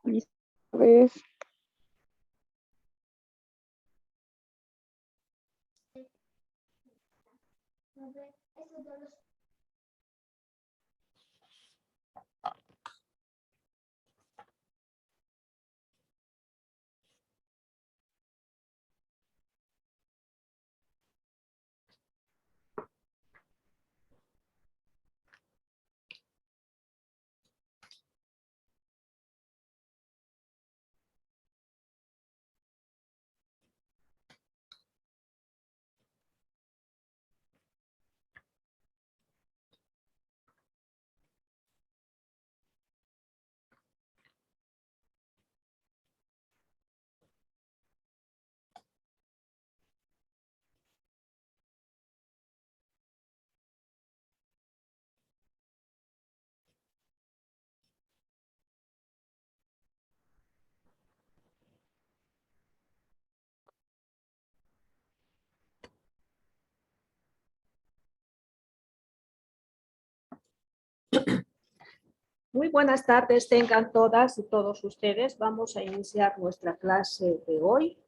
Listo, pues. Muy buenas tardes, tengan todas y todos ustedes. Vamos a iniciar nuestra clase de hoy.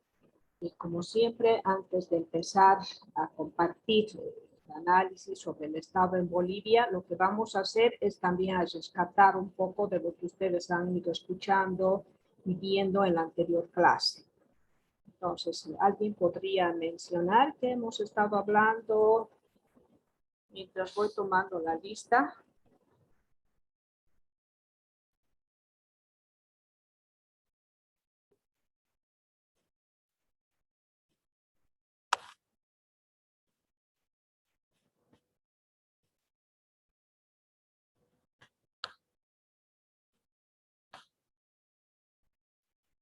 Y como siempre, antes de empezar a compartir el análisis sobre el estado en Bolivia, lo que vamos a hacer es también a rescatar un poco de lo que ustedes han ido escuchando y viendo en la anterior clase. Entonces, ¿alguien podría mencionar que hemos estado hablando mientras voy tomando la lista?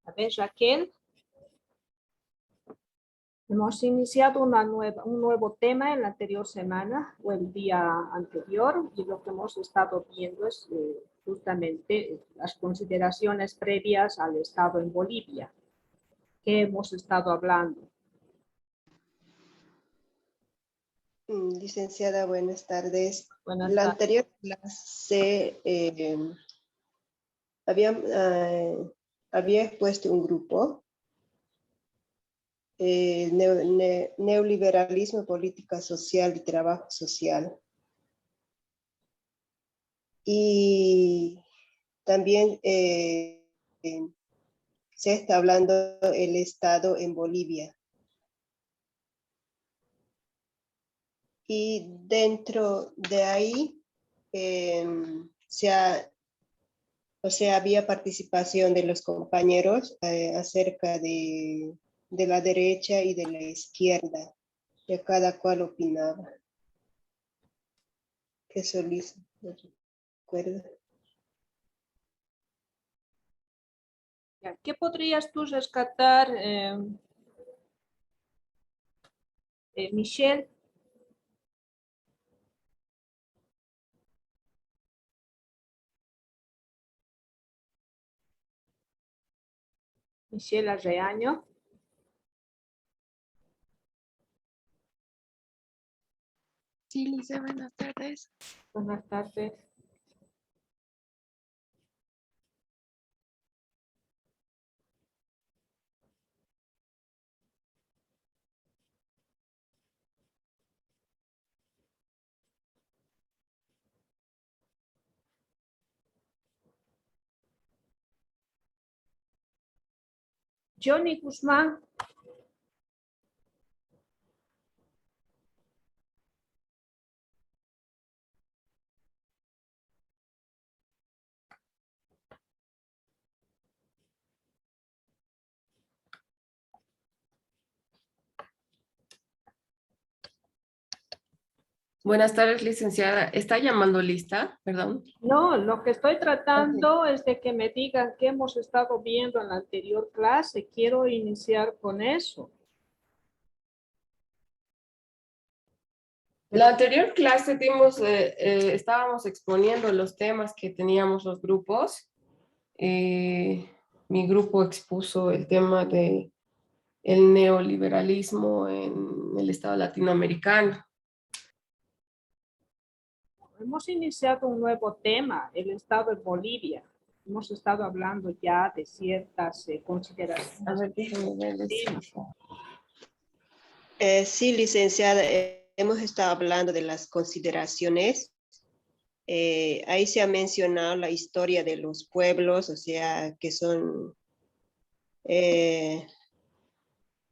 A ver, Raquel. Hemos iniciado un nuevo tema en la anterior semana o el día anterior y lo que hemos estado viendo es justamente las consideraciones previas al estado en Bolivia. ¿Qué hemos estado hablando? Licenciada, buenas tardes. Buenas La tardes. anterior clase había expuesto un grupo, neoliberalismo, política social y trabajo social. Y también se está hablando del Estado en Bolivia. Y dentro de ahí había participación de los compañeros acerca de la derecha y de la izquierda, que cada cual opinaba. ¿Qué Solís no recuerda? ¿Qué podrías tú rescatar, Michelle? Michelle Arreaño. Sí, Lisa, buenas tardes. Buenas tardes. Johnny Guzmán. Buenas tardes, licenciada. ¿Está llamando lista? Perdón. No, lo que estoy tratando es de que me digan qué hemos estado viendo en la anterior clase. Quiero iniciar con eso. En la anterior clase estábamos exponiendo los temas que teníamos los grupos. Mi grupo expuso el tema de el neoliberalismo en el Estado latinoamericano. Hemos iniciado un nuevo tema, el estado de Bolivia. Hemos estado hablando ya de ciertas consideraciones. A ver, déjame ver. Sí, licenciada, hemos estado hablando de las consideraciones. Ahí se ha mencionado la historia de los pueblos, o sea, que son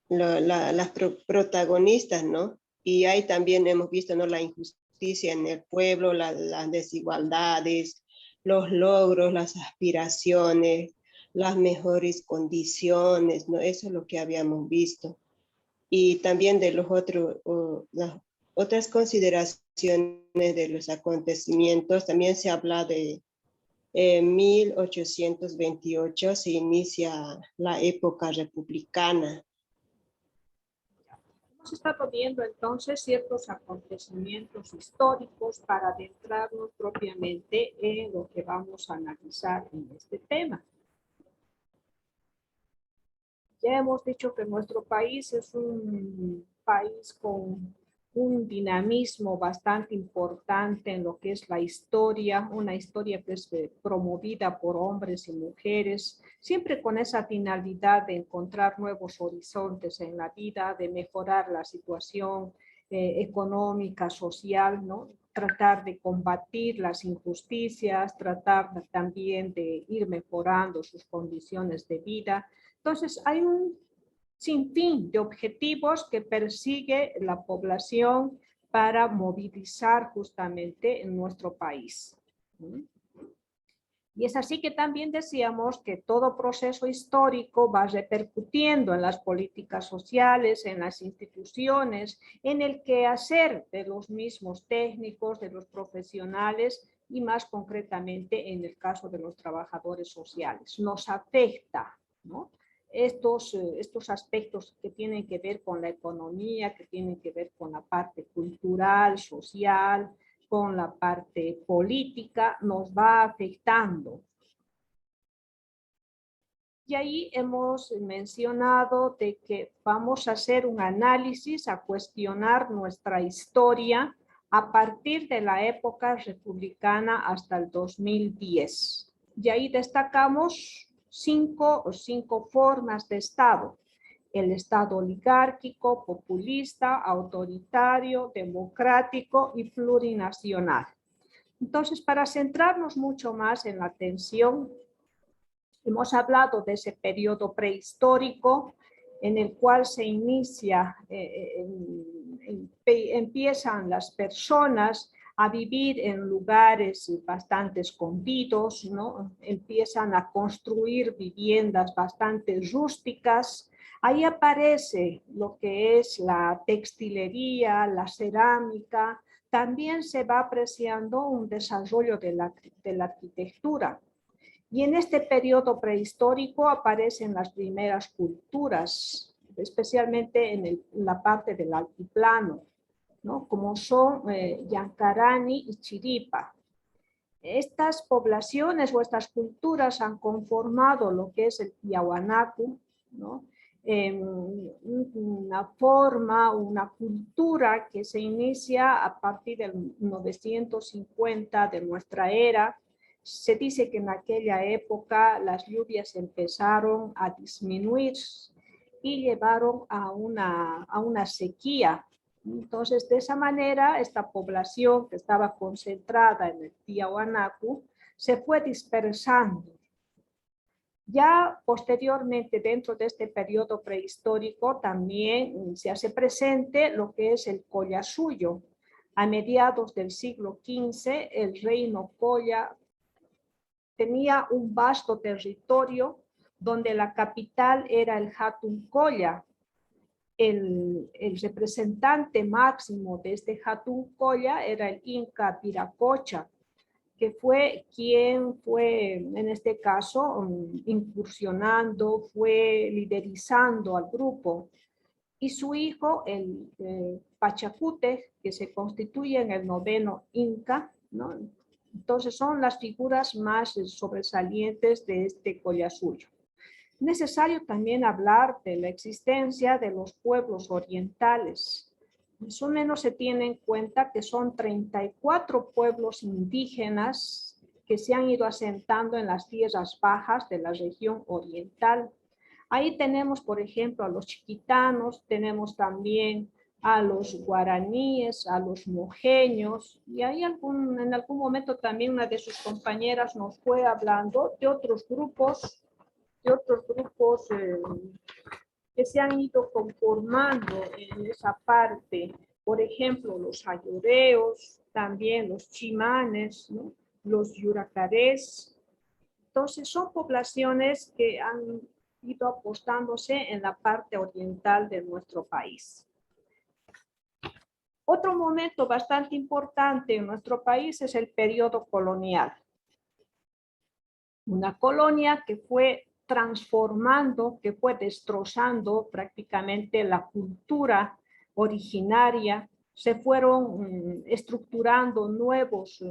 las protagonistas, ¿no? Y ahí también hemos visto, ¿no?, la injusticia en el pueblo, las desigualdades, los logros, las aspiraciones, las mejores condiciones, ¿no? Eso es lo que habíamos visto. Y también de los otros, las otras consideraciones de los acontecimientos, también se habla de 1828 se inicia la época republicana. Hemos estado viendo entonces ciertos acontecimientos históricos para adentrarnos propiamente en lo que vamos a analizar en este tema. Ya hemos dicho que nuestro país es un país con un dinamismo bastante importante en lo que es la historia, una historia que es promovida por hombres y mujeres, siempre con esa finalidad de encontrar nuevos horizontes en la vida, de mejorar la situación económica, social, ¿no? Tratar de combatir las injusticias, tratar también de ir mejorando sus condiciones de vida. Entonces, hay un sinfín de objetivos que persigue la población para movilizar justamente en nuestro país. Y es así que también decíamos que todo proceso histórico va repercutiendo en las políticas sociales, en las instituciones, en el quehacer de los mismos técnicos, de los profesionales y más concretamente en el caso de los trabajadores sociales. Nos afecta, ¿no?, estos aspectos que tienen que ver con la economía, que tienen que ver con la parte cultural, social, con la parte política, nos va afectando. Y ahí hemos mencionado de que vamos a hacer un análisis, a cuestionar nuestra historia a partir de la época republicana hasta el 2010. Y ahí destacamos cinco formas de Estado: el Estado oligárquico, populista, autoritario, democrático y plurinacional. Entonces, para centrarnos mucho más en la atención, hemos hablado de ese periodo prehistórico en el cual se inicia, empiezan las personas a vivir en lugares bastante escondidos, ¿no? Empiezan a construir viviendas bastante rústicas. Ahí aparece lo que es la textilería, la cerámica. También se va apreciando un desarrollo de la arquitectura. Y en este periodo prehistórico aparecen las primeras culturas, especialmente en la parte del altiplano, ¿no?, como son Yancarani y Chiripa. Estas poblaciones o estas culturas han conformado lo que es el Tiahuanaco, ¿no?, una forma, una cultura que se inicia a partir del 950 de nuestra era. Se dice que en aquella época las lluvias empezaron a disminuir y llevaron a una sequía. Entonces, de esa manera, esta población que estaba concentrada en el Tiahuanaco se fue dispersando. Ya posteriormente, dentro de este periodo prehistórico, también se hace presente lo que es el Collasuyo. A mediados del siglo XV, el reino Colla tenía un vasto territorio donde la capital era el Hatun Colla. El representante máximo de este Hatun Colla era el Inca Viracocha, que fue quien fue, en este caso, incursionando, fue liderizando al grupo. Y su hijo, el Pachacute, que se constituye en el 9º Inca, ¿no? Entonces son las figuras más sobresalientes de este Collasuyo. Es necesario también hablar de la existencia de los pueblos orientales. Más o menos se tiene en cuenta que son 34 pueblos indígenas que se han ido asentando en las tierras bajas de la región oriental. Ahí tenemos, por ejemplo, a los chiquitanos, tenemos también a los guaraníes, a los mojeños, y ahí en algún momento también una de sus compañeras nos fue hablando de otros grupos que se han ido conformando en esa parte. Por ejemplo, los ayoreos, también los chimanes, ¿no? Los yuracarés. Entonces, son poblaciones que han ido apostándose en la parte oriental de nuestro país. Otro momento bastante importante en nuestro país es el periodo colonial. Una colonia que fue transformando, que fue destrozando prácticamente la cultura originaria, se fueron estructurando nuevos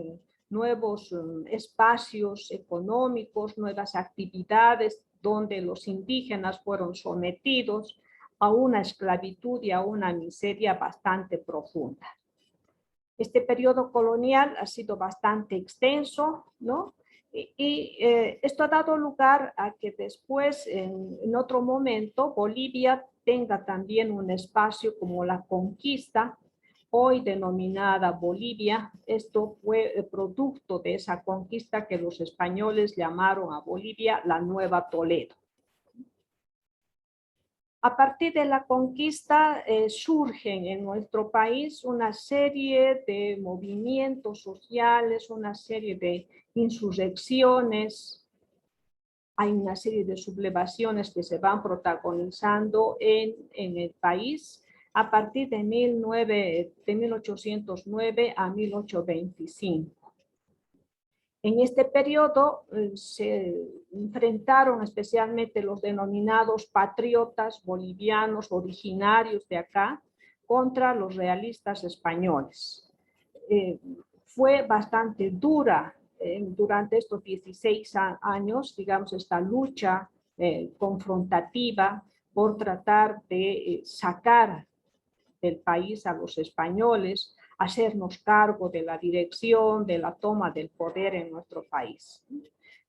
espacios económicos, nuevas actividades donde los indígenas fueron sometidos a una esclavitud y a una miseria bastante profunda. Este periodo colonial ha sido bastante extenso, ¿no? Esto ha dado lugar a que después, en otro momento, Bolivia tenga también un espacio como la conquista, hoy denominada Bolivia. Esto fue producto de esa conquista que los españoles llamaron a Bolivia la Nueva Toledo. A partir de la conquista surgen en nuestro país una serie de movimientos sociales, una serie de insurrecciones, hay una serie de sublevaciones que se van protagonizando en el país a partir de 1809 a 1825. En este periodo se enfrentaron especialmente los denominados patriotas bolivianos originarios de acá contra los realistas españoles. Fue bastante dura durante estos 16 años, digamos, esta lucha confrontativa por tratar de sacar del país a los españoles, hacernos cargo de la dirección, de la toma del poder en nuestro país.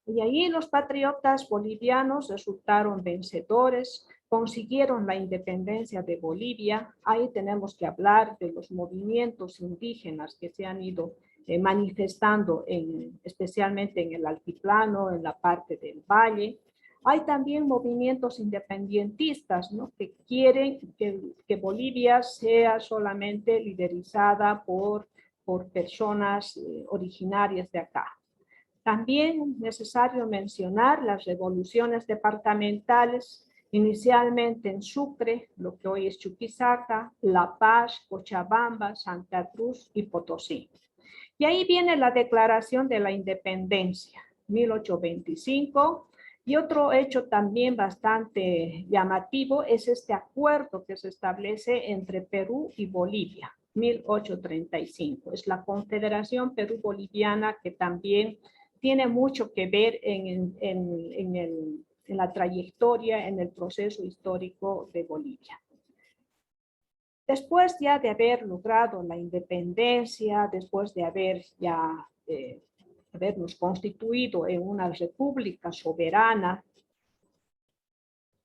Y ahí los patriotas bolivianos resultaron vencedores, consiguieron la independencia de Bolivia. Ahí tenemos que hablar de los movimientos indígenas que se han ido manifestando especialmente en el altiplano, en la parte del valle. Hay también movimientos independentistas, ¿no? Que quieren que Bolivia sea solamente liderizada por personas originarias de acá. También es necesario mencionar las revoluciones departamentales, inicialmente en Sucre, lo que hoy es Chuquisaca, La Paz, Cochabamba, Santa Cruz y Potosí. Y ahí viene la Declaración de la Independencia, 1825, y otro hecho también bastante llamativo es este acuerdo que se establece entre Perú y Bolivia, 1835. Es la Confederación Perú-Boliviana que también tiene mucho que ver en la trayectoria, en el proceso histórico de Bolivia. Después ya de haber logrado la independencia, después de habernos constituido en una república soberana,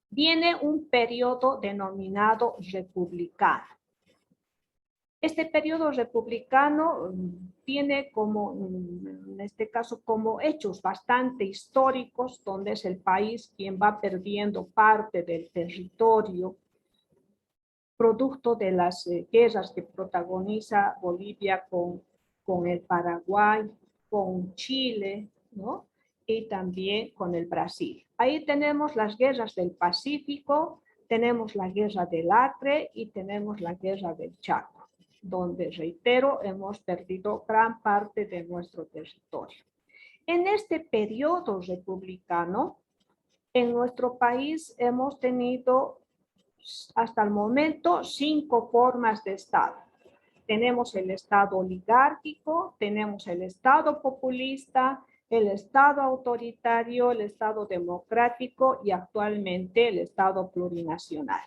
viene un periodo denominado republicano. Este periodo republicano tiene como, en este caso, como hechos bastante históricos, donde es el país quien va perdiendo parte del territorio, producto de las guerras que protagoniza Bolivia con el Paraguay, con Chile, ¿no? Y también con el Brasil. Ahí tenemos las guerras del Pacífico, tenemos la guerra del Acre y tenemos la guerra del Chaco, donde, reitero, hemos perdido gran parte de nuestro territorio. En este periodo republicano, en nuestro país hemos tenido hasta el momento 5 formas de Estado. Tenemos el Estado oligárquico, tenemos el Estado populista, el Estado autoritario, el Estado democrático y actualmente el Estado plurinacional.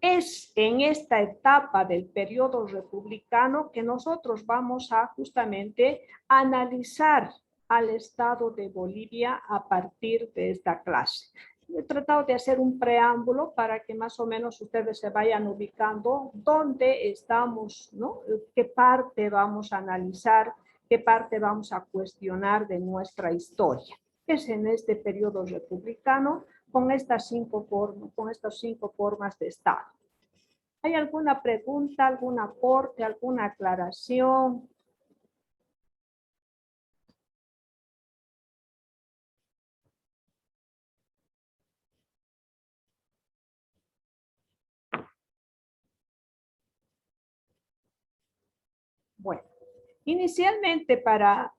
Es en esta etapa del periodo republicano que nosotros vamos a justamente analizar al Estado de Bolivia a partir de esta clase. He tratado de hacer un preámbulo para que más o menos ustedes se vayan ubicando dónde estamos, ¿no? Qué parte vamos a analizar, qué parte vamos a cuestionar de nuestra historia. Es en este periodo republicano con estas cinco formas de Estado. ¿Hay alguna pregunta, algún aporte, alguna aclaración? Bueno, inicialmente para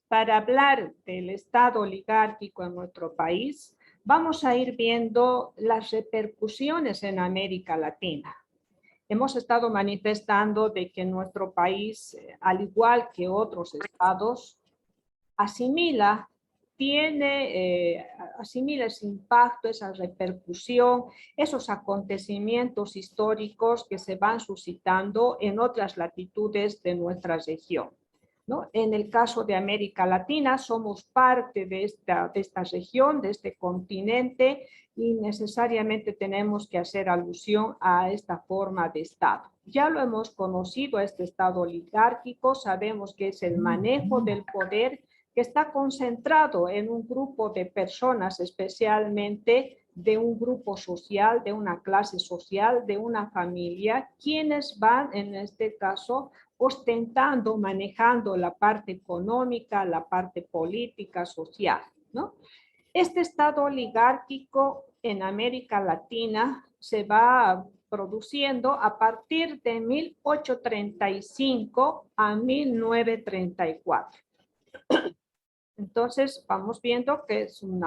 hablar del Estado oligárquico en nuestro país, vamos a ir viendo las repercusiones en América Latina. Hemos estado manifestando de que nuestro país, al igual que otros estados, asimila ese impacto, esa repercusión, esos acontecimientos históricos que se van suscitando en otras latitudes de nuestra región, ¿no? En el caso de América Latina, somos parte de esta región, de este continente, y necesariamente tenemos que hacer alusión a esta forma de Estado. Ya lo hemos conocido, este Estado oligárquico, sabemos que es el manejo del poder que está concentrado en un grupo de personas, especialmente de un grupo social, de una clase social, de una familia, quienes van, en este caso, ostentando, manejando la parte económica, la parte política, social, ¿no? Este Estado oligárquico en América Latina se va produciendo a partir de 1835 a 1934. Entonces, vamos viendo que es un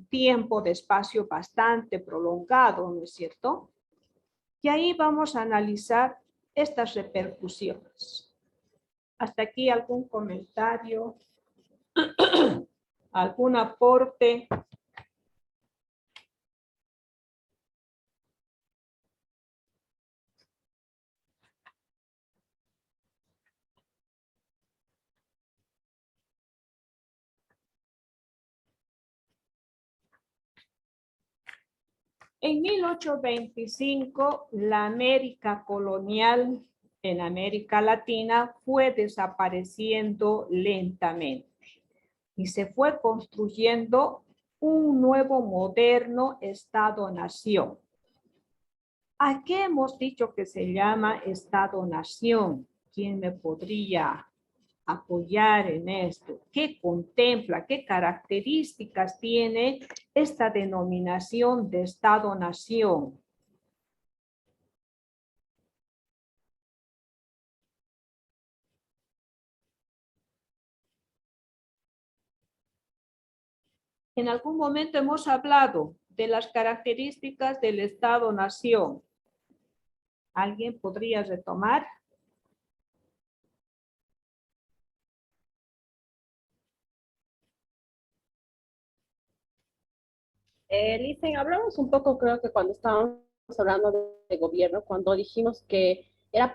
tiempo de espacio bastante prolongado, ¿no es cierto? Y ahí vamos a analizar estas repercusiones. ¿Hasta aquí algún comentario? ¿Algún aporte? En 1825, la América colonial en América Latina fue desapareciendo lentamente y se fue construyendo un nuevo moderno Estado-nación. ¿A qué hemos dicho que se llama Estado-nación? ¿Quién me podría apoyar en esto? ¿Qué contempla? ¿Qué características tiene esta denominación de Estado-nación? En algún momento hemos hablado de las características del Estado-nación. ¿Alguien podría retomar? Listen, hablamos un poco, creo que cuando estábamos hablando de gobierno, cuando dijimos que era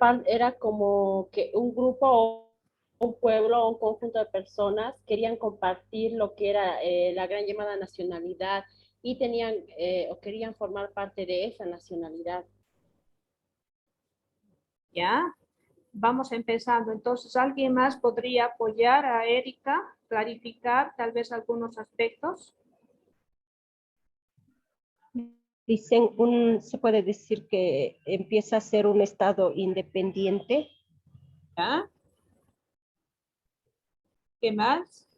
como que un grupo o un pueblo o un conjunto de personas querían compartir lo que era la gran llamada nacionalidad y tenían o querían formar parte de esa nacionalidad. ¿Ya? Vamos empezando. Entonces, ¿alguien más podría apoyar a Erika, clarificar tal vez algunos aspectos? Dicen, se puede decir que empieza a ser un estado independiente. ¿Ya? ¿Qué más?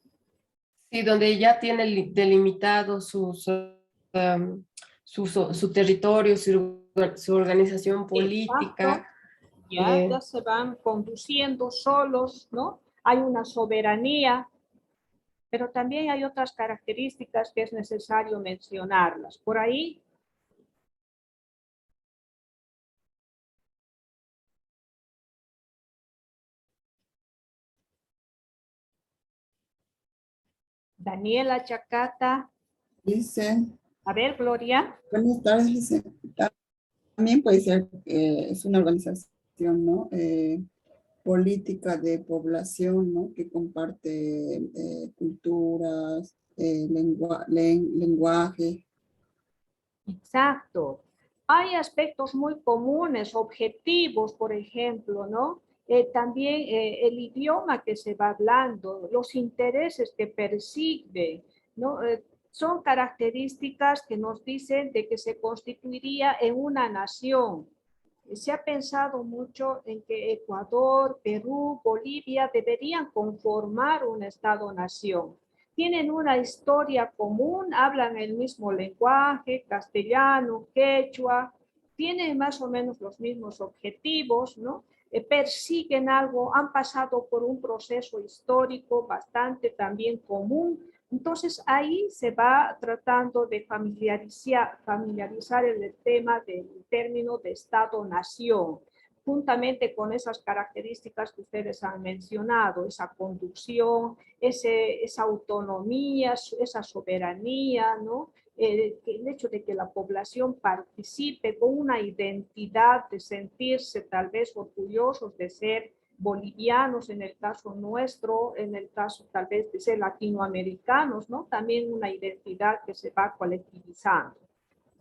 Sí, donde ya tiene delimitado su territorio, su organización política. Ya se van conduciendo solos, ¿no? Hay una soberanía, pero también hay otras características que es necesario mencionarlas. Por ahí. Daniela Chacata. Dice, A ver, Gloria. buenas tardes, dice. También puede ser, es una organización, ¿no? política de población, ¿no? Que comparte culturas, lenguaje. Exacto. Hay aspectos muy comunes, objetivos, por ejemplo, ¿no? También el idioma que se va hablando, los intereses que persigue, ¿no? Son características que nos dicen de que se constituiría en una nación. Se ha pensado mucho en que Ecuador, Perú, Bolivia deberían conformar un Estado-nación. Tienen una historia común, hablan el mismo lenguaje, castellano, quechua, tienen más o menos los mismos objetivos, ¿no? Persiguen algo, han pasado por un proceso histórico bastante también común. Entonces ahí se va tratando de familiarizar el tema del término de Estado-nación, juntamente con esas características que ustedes han mencionado, esa conducción, esa autonomía, esa soberanía, ¿no? El hecho de que la población participe con una identidad, de sentirse tal vez orgullosos de ser bolivianos en el caso nuestro, en el caso tal vez de ser latinoamericanos, ¿no? También una identidad que se va colectivizando.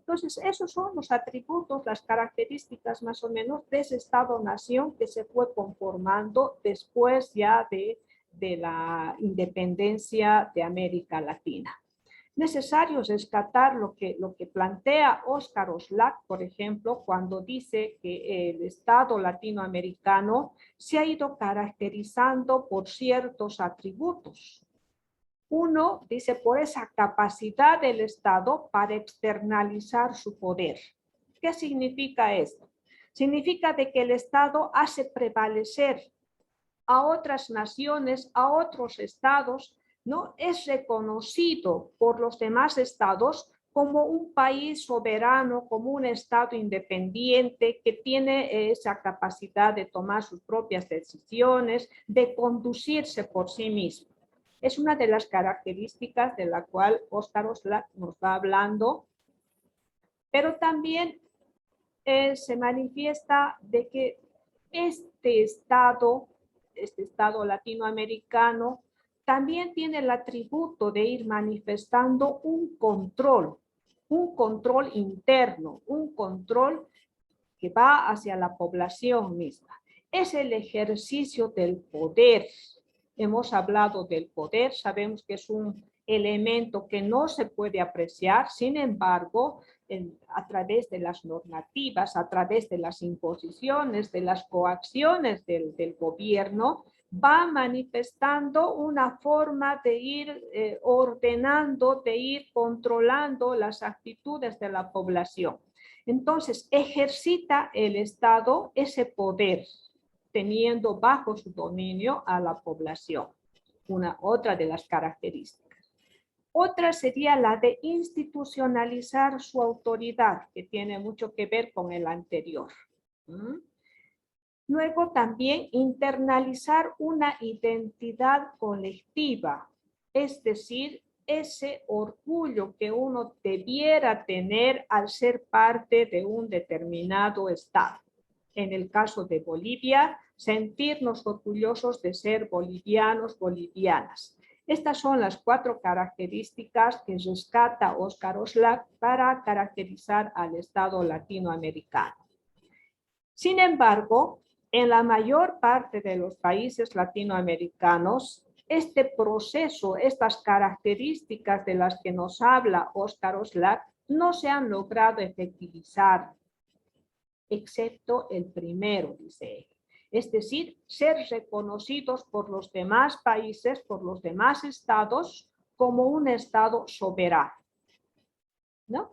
Entonces, esos son los atributos, las características más o menos de ese Estado-nación que se fue conformando después ya de la independencia de América Latina. Necesario rescatar lo que plantea Óscar Oslak, por ejemplo, cuando dice que el Estado latinoamericano se ha ido caracterizando por ciertos atributos. Uno, dice, por esa capacidad del Estado para externalizar su poder. ¿Qué significa esto? Significa de que el Estado hace prevalecer a otras naciones, a otros estados, ¿no? Es reconocido por los demás estados como un país soberano, como un estado independiente que tiene esa capacidad de tomar sus propias decisiones, de conducirse por sí mismo. Es una de las características de la cual Óscar Oslak nos va hablando, pero también se manifiesta de que este estado latinoamericano también tiene el atributo de ir manifestando un control interno, un control que va hacia la población misma. Es el ejercicio del poder. Hemos hablado del poder, sabemos que es un elemento que no se puede apreciar, sin embargo, a través de las normativas, a través de las imposiciones, de las coacciones del gobierno, va manifestando una forma de ir ordenando, de ir controlando las actitudes de la población. Entonces, ejercita el Estado ese poder, teniendo bajo su dominio a la población. Otra de las características. Otra sería la de institucionalizar su autoridad, que tiene mucho que ver con el anterior. Luego también internalizar una identidad colectiva, es decir, ese orgullo que uno debiera tener al ser parte de un determinado estado. En el caso de Bolivia, sentirnos orgullosos de ser bolivianos, bolivianas. Estas son las 4 características que rescata Óscar Oslak para caracterizar al Estado latinoamericano. Sin embargo, en la mayor parte de los países latinoamericanos, este proceso, estas características de las que nos habla Óscar Oslak, no se han logrado efectivizar, excepto el primero, dice él. Es decir, ser reconocidos por los demás países, por los demás estados, como un estado soberano, ¿no?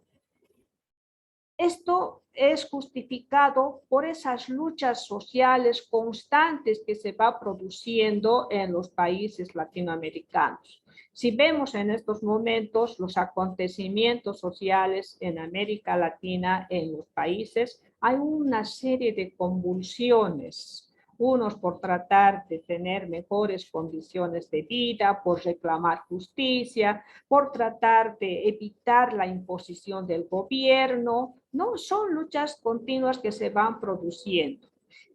Esto es justificado por esas luchas sociales constantes que se va produciendo en los países latinoamericanos. Si vemos en estos momentos los acontecimientos sociales en América Latina, en los países, hay una serie de convulsiones. Unos por tratar de tener mejores condiciones de vida, por reclamar justicia, por tratar de evitar la imposición del gobierno. No, son luchas continuas que se van produciendo.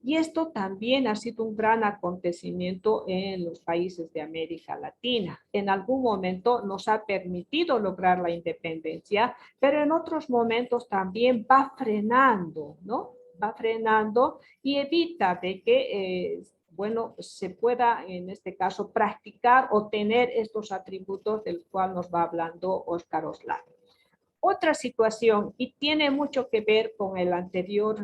Y esto también ha sido un gran acontecimiento en los países de América Latina. En algún momento nos ha permitido lograr la independencia, pero en otros momentos también va frenando, ¿no? Va frenando y evita de que, bueno, se pueda en este caso practicar o tener estos atributos del cual nos va hablando Óscar Oslak. Otra situación, y tiene mucho que ver con el anterior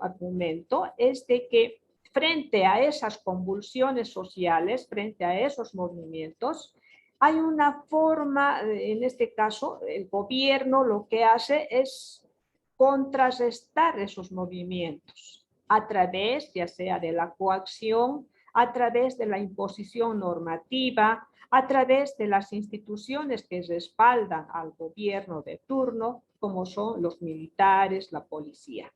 argumento, es de que frente a esas convulsiones sociales, frente a esos movimientos, hay una forma, en este caso, el gobierno lo que hace es contrarrestar esos movimientos a través, ya sea de la coacción, a través de la imposición normativa, a través de las instituciones que respaldan al gobierno de turno, como son los militares, la policía.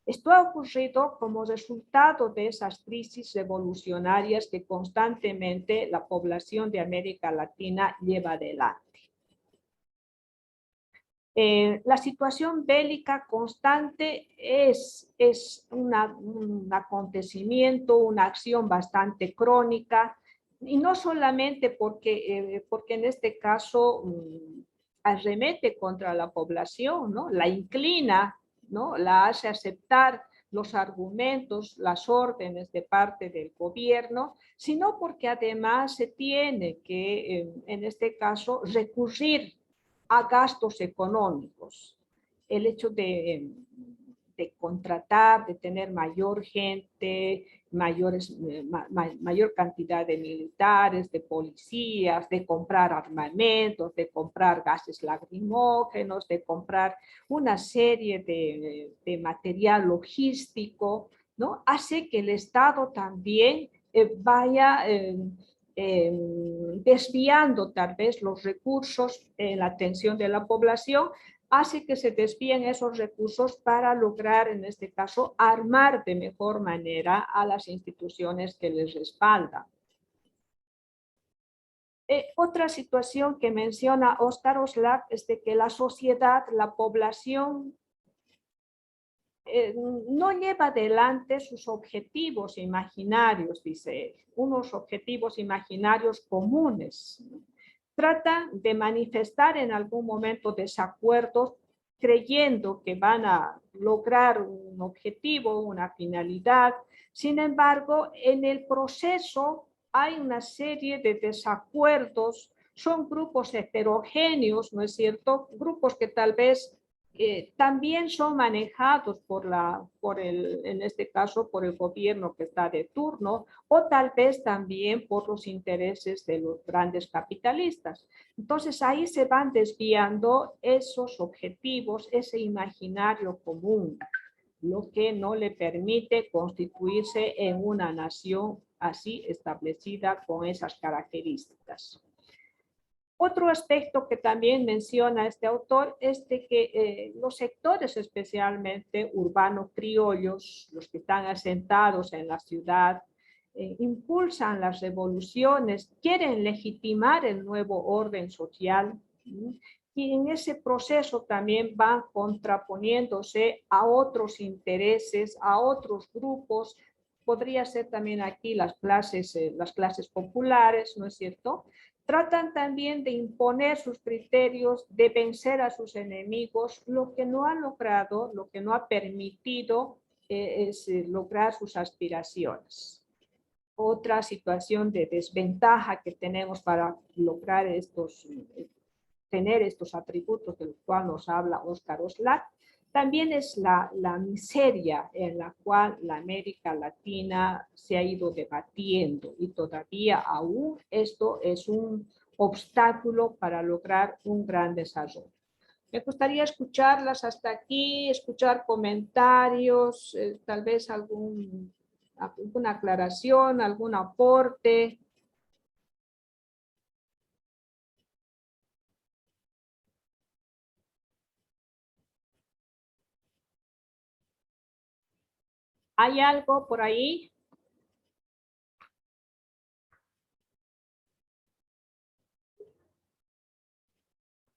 Esto ha ocurrido como resultado de esas crisis revolucionarias que constantemente la población de América Latina lleva adelante. La situación bélica constante es un acontecimiento, una acción bastante crónica, y no solamente porque en este caso arremete contra la población, ¿no? La inclina, ¿no? La hace aceptar los argumentos, las órdenes de parte del gobierno, sino porque además se tiene que, en este caso, recurrir a gastos económicos. El hecho de contratar, de tener mayor gente, mayor cantidad de militares, de policías, de comprar armamentos, de comprar gases lacrimógenos, de comprar una serie de material logístico, ¿no? Hace que el Estado también vaya desviando tal vez los recursos en la atención de la población, hace que se desvíen esos recursos para lograr, en este caso, armar de mejor manera a las instituciones que les respaldan. Otra situación que menciona Óscar Oslak es de que la sociedad, la población, no lleva adelante sus objetivos imaginarios, dice él, unos objetivos imaginarios comunes. Trata de manifestar en algún momento desacuerdos creyendo que van a lograr un objetivo, una finalidad. Sin embargo, en el proceso hay una serie de desacuerdos, son grupos heterogéneos, ¿no es cierto? Grupos que tal vez también son manejados en este caso, por el gobierno que está de turno, o tal vez también por los intereses de los grandes capitalistas. Entonces ahí se van desviando esos objetivos, ese imaginario común, lo que no le permite constituirse en una nación así establecida con esas características. Otro aspecto que también menciona este autor es de que los sectores especialmente urbanos criollos, los que están asentados en la ciudad, impulsan las revoluciones, quieren legitimar el nuevo orden social, y en ese proceso también van contraponiéndose a otros intereses, a otros grupos. Podría ser también aquí las clases populares, ¿no es cierto? Tratan también de imponer sus criterios, de vencer a sus enemigos, lo que no han logrado, lo que no ha permitido es lograr sus aspiraciones. Otra situación de desventaja que tenemos para lograr tener estos atributos de los cuales nos habla Óscar Oslak, también es la miseria en la cual la América Latina se ha ido debatiendo, y todavía aún esto es un obstáculo para lograr un gran desarrollo. Me gustaría escucharlas hasta aquí, escuchar comentarios, tal vez alguna aclaración, algún aporte. ¿Hay algo por ahí?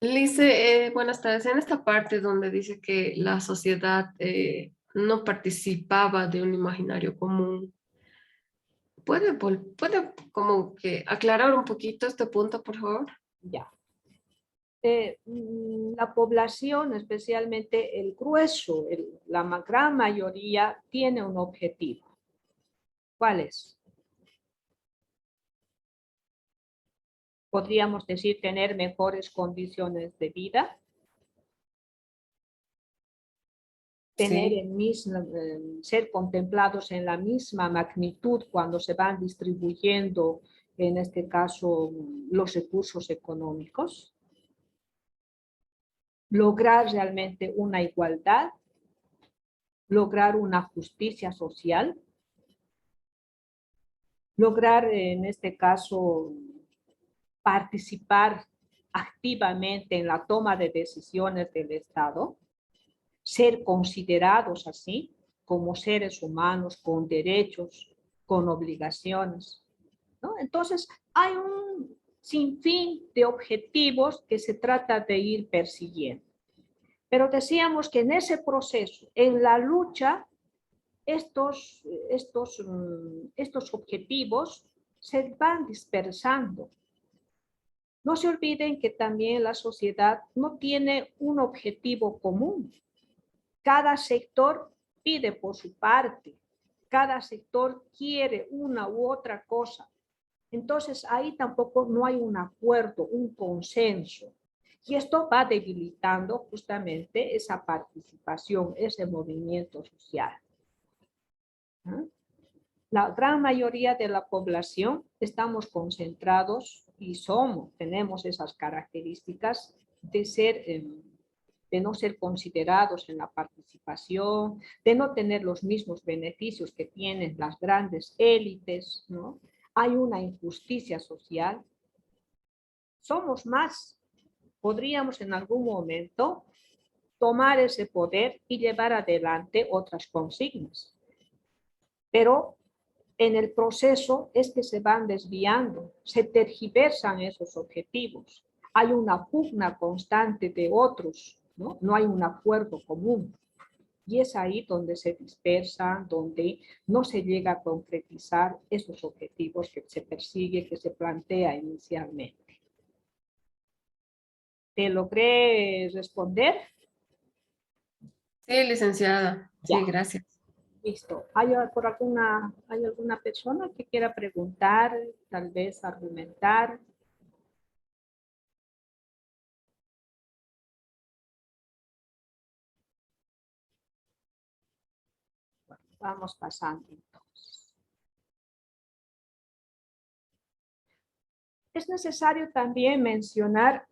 Lice, buenas tardes. En esta parte donde dice que la sociedad no participaba de un imaginario común. ¿Puede como que aclarar un poquito este punto, por favor? Ya. La población, especialmente el grueso, la gran mayoría, tiene un objetivo. ¿Cuál es? Podríamos decir tener mejores condiciones de vida, tener ser contemplados en la misma magnitud cuando se van distribuyendo, en este caso, los recursos económicos, lograr realmente una igualdad, lograr una justicia social, lograr en este caso participar activamente en la toma de decisiones del Estado, ser considerados así como seres humanos con derechos, con obligaciones, ¿no? Entonces, hay un sinfín de objetivos que se trata de ir persiguiendo. Pero decíamos que en ese proceso, en la lucha, estos objetivos se van dispersando. No se olviden que también la sociedad no tiene un objetivo común. Cada sector pide por su parte. Cada sector quiere una u otra cosa. Entonces, ahí tampoco no hay un acuerdo, un consenso. Y esto va debilitando justamente esa participación, ese movimiento social. La gran mayoría de la población estamos concentrados y tenemos esas características de no ser considerados en la participación, de no tener los mismos beneficios que tienen las grandes élites, ¿no? Hay una injusticia social. Somos más. Podríamos en algún momento tomar ese poder y llevar adelante otras consignas. Pero en el proceso es que se van desviando, se tergiversan esos objetivos. Hay una pugna constante de otros, ¿no? No hay un acuerdo común. Y es ahí donde se dispersan, donde no se llega a concretizar esos objetivos que se persigue, que se plantea inicialmente. ¿Te logré responder? Sí, licenciada. Sí, Ya. gracias. Listo. ¿Hay alguna persona que quiera preguntar, tal vez argumentar? Bueno, vamos pasando entonces. Es necesario también mencionar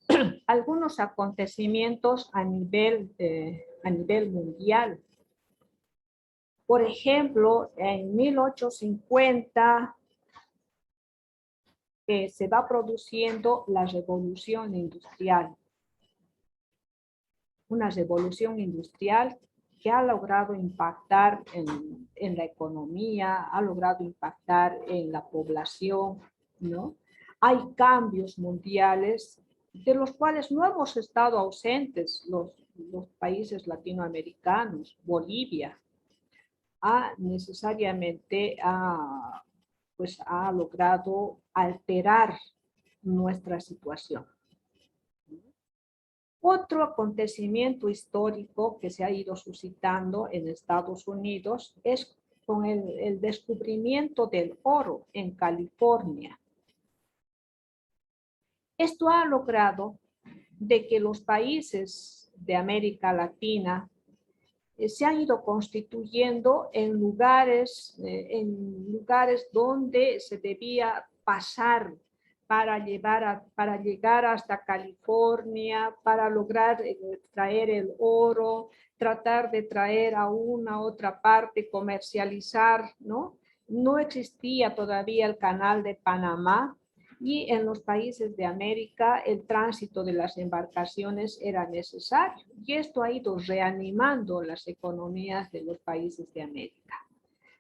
algunos acontecimientos a nivel mundial. Por ejemplo, en 1850 se va produciendo la revolución industrial. Una revolución industrial que ha logrado impactar en la economía, ha logrado impactar en la población, ¿no? Hay cambios mundiales de los cuales no hemos estado ausentes los países latinoamericanos. Bolivia necesariamente ha logrado alterar nuestra situación. Otro acontecimiento histórico que se ha ido suscitando en Estados Unidos es con el descubrimiento del oro en California. Esto ha logrado de que los países de América Latina se han ido constituyendo en lugares donde se debía pasar para llegar hasta California, para lograr traer el oro, tratar de traer a una otra parte, comercializar, ¿no? No existía todavía el canal de Panamá y en los países de América el tránsito de las embarcaciones era necesario y esto ha ido reanimando las economías de los países de América.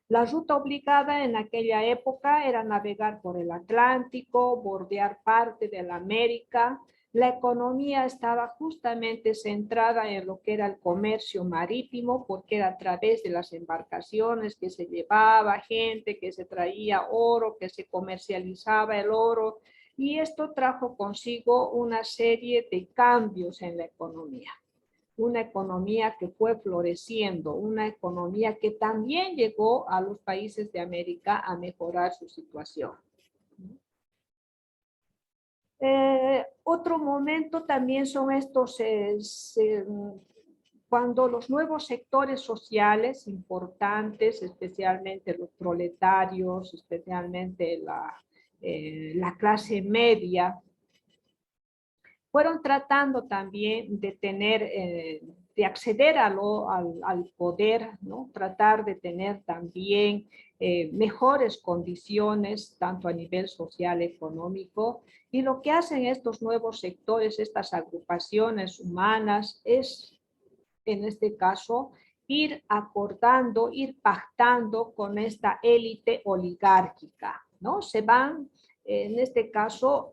La ruta obligada en aquella época era navegar por el Atlántico, bordear parte de la América, La economía estaba justamente centrada en lo que era el comercio marítimo, porque era a través de las embarcaciones que se llevaba gente, que se traía oro, que se comercializaba el oro, y esto trajo consigo una serie de cambios en la economía. Una economía que fue floreciendo, una economía que también llegó a los países de América a mejorar su situación. Otro momento también son estos, cuando los nuevos sectores sociales importantes, especialmente los proletarios, especialmente la clase media, fueron tratando también de tener, de acceder al poder, ¿no? Tratar de tener también mejores condiciones, tanto a nivel social, económico, y lo que hacen estos nuevos sectores, estas agrupaciones humanas, es, en este caso, ir acordando, ir pactando con esta élite oligárquica, ¿no? Se van, en este caso,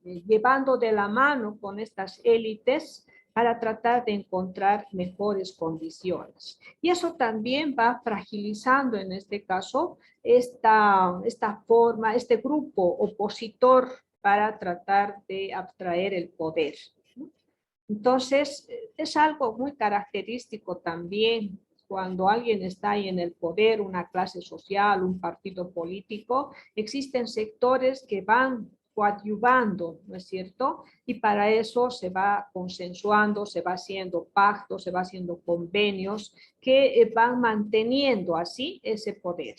llevando de la mano con estas élites para tratar de encontrar mejores condiciones. Y eso también va fragilizando, en este caso, esta forma, este grupo opositor para tratar de abstraer el poder. Entonces, es algo muy característico también cuando alguien está ahí en el poder, una clase social, un partido político, existen sectores que van coadyuvando, ¿no es cierto? Y para eso se va consensuando, se va haciendo pactos, se va haciendo convenios que van manteniendo así ese poder.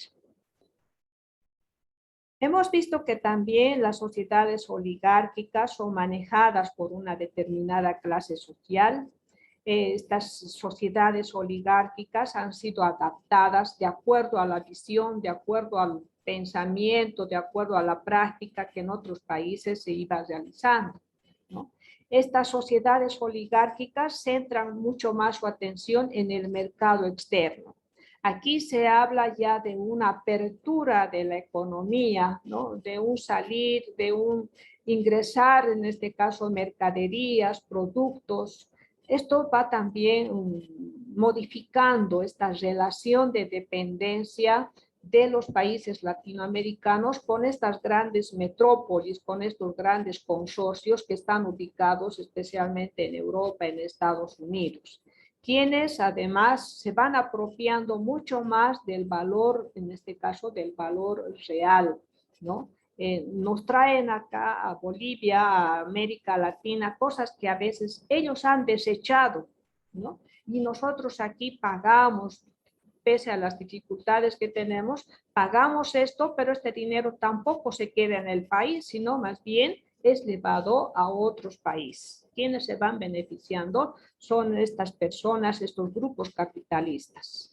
Hemos visto que también las sociedades oligárquicas son manejadas por una determinada clase social. Estas sociedades oligárquicas han sido adaptadas de acuerdo a la visión, de acuerdo al pensamiento, de acuerdo a la práctica que en otros países se iba realizando, ¿no? Estas sociedades oligárquicas centran mucho más su atención en el mercado externo. Aquí se habla ya de una apertura de la economía, ¿no? De un salir, de un ingresar, en este caso, mercaderías, productos. Esto va también modificando esta relación de dependencia de los países latinoamericanos con estas grandes metrópolis, con estos grandes consorcios que están ubicados especialmente en Europa, en Estados Unidos, quienes además se van apropiando mucho más del valor, en este caso del valor real, ¿no? Nos traen acá a Bolivia, a América Latina, cosas que a veces ellos han desechado, ¿no? Y nosotros aquí pagamos, pese a las dificultades que tenemos, pagamos esto, pero este dinero tampoco se queda en el país, sino más bien es llevado a otros países. Quienes se van beneficiando son estas personas, estos grupos capitalistas.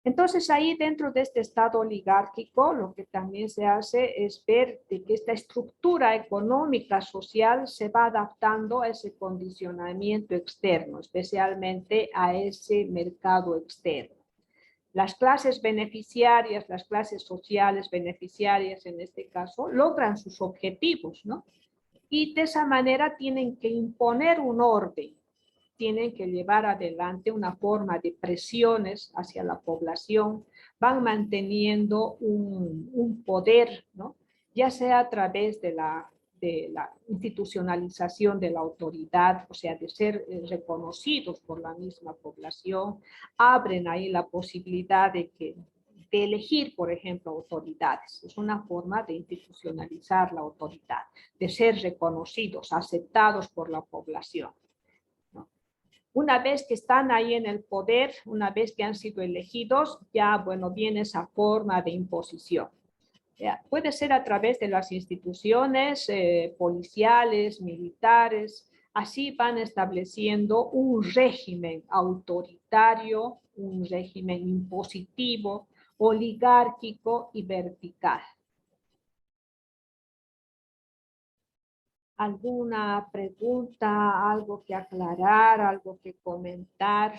Entonces ahí dentro de este estado oligárquico lo que también se hace es ver de que esta estructura económica social se va adaptando a ese condicionamiento externo, especialmente a ese mercado externo. Las clases beneficiarias, las clases sociales beneficiarias en este caso, logran sus objetivos, ¿no? Y de esa manera tienen que imponer un orden, tienen que llevar adelante una forma de presiones hacia la población, van manteniendo un poder, ¿no? Ya sea a través de la institucionalización de la autoridad, o sea, de ser reconocidos por la misma población, abren ahí la posibilidad de elegir, por ejemplo, autoridades. Es una forma de institucionalizar la autoridad, de ser reconocidos, aceptados por la población. Una vez que están ahí en el poder, una vez que han sido elegidos, ya, bueno, viene esa forma de imposición. Puede ser a través de las instituciones policiales, militares, así van estableciendo un régimen autoritario, un régimen impositivo, oligárquico y vertical. ¿Alguna pregunta, algo que aclarar, algo que comentar?